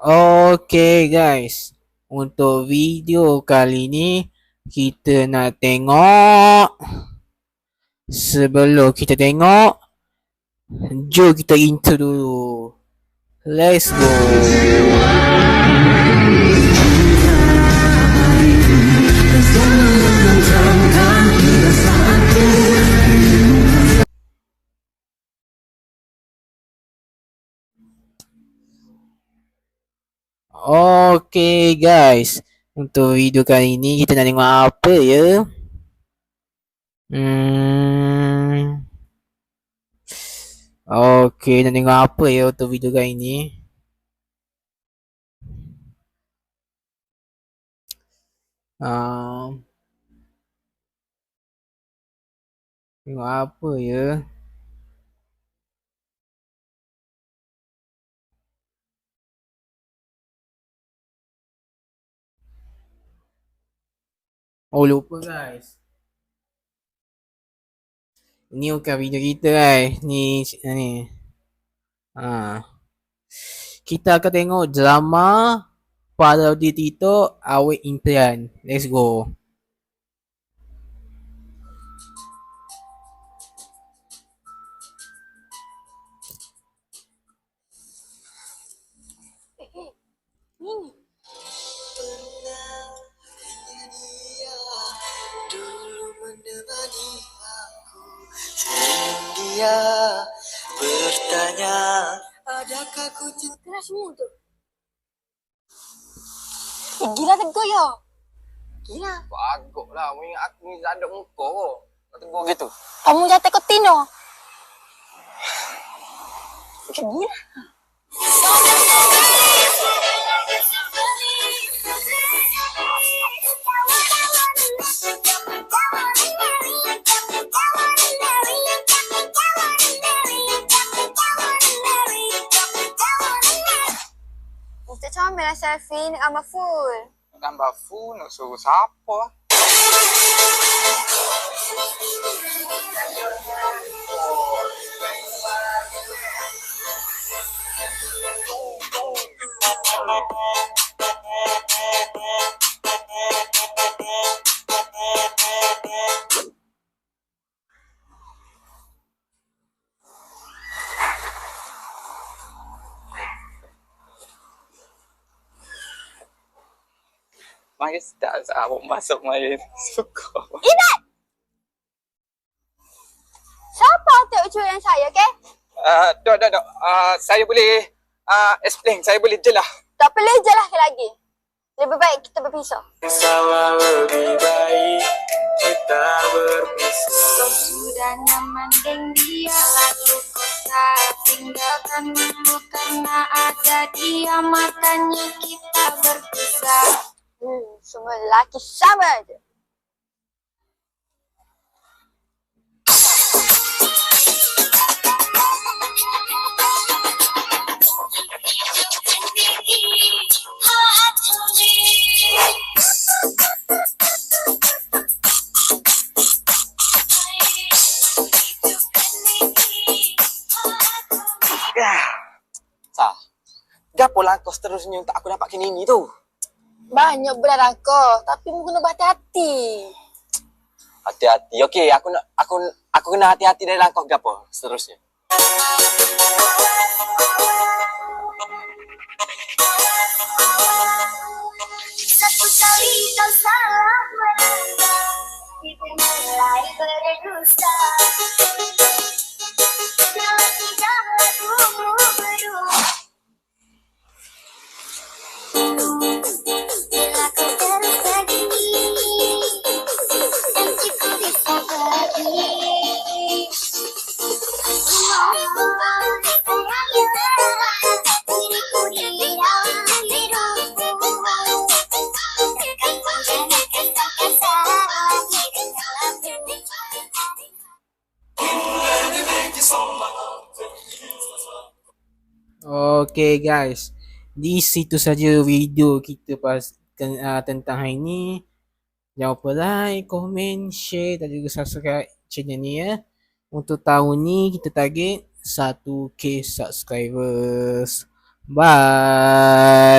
Okay guys, untuk video kali ni kita nak tengok. Sebelum kita tengok, jom kita intro dulu. Let's go. Okay guys, untuk video kali ni kita nak tengok apa ya? Okay, nak tengok apa ya untuk video kali ni? Tengok apa ya? Oh lupa guys. Ni bukan video kita guys. Ni. Kita akan tengok drama parodi TikTok Awet Impian. Let's go. Ini. Dulu menemani aku, dia bertanya, adakah ku cinta semua tu? Gila tegur ya. Gila. Bagus lah, mu ingat aku ni zadok muka kau. Kau tegur gitu. Kamu jatuh ke Tino. Gila. Kita comel lah selfie nak gambar full. Gambar full nak suruh siapa? Main tak sabuk masuk main suka. Ibat! Siapa tu curi yang saya, okey? Dok. Saya boleh explain. Saya boleh je lah. Tak boleh je lah lagi. Lebih baik kita berpisah. Sama lebih baik kita berpisah. Kau sudah nyaman dengan dia, lalu kau tak tinggalkan dulu karena ada dia, makanya kita berpisah. Semua lelaki sama aja. Gapo langkah seterusnya untuk aku dapatkan ini tu? Banyak bulan kau, tapi mu kena berhati-hati. Hati-hati. Okey, aku kena hati-hati dari langkah gapo seterusnya. Satu kali kau salah melangkah, itu mulai berdusta. Bila tidak lakumu berdua, bila kau terus pergi, nanti ku bisa pergi. Okay guys, di situ saja video kita tentang hari ni. Jangan lupa like, komen, share dan juga subscribe channel ni ya. Untuk tahun ni kita target 1k subscribers. Bye.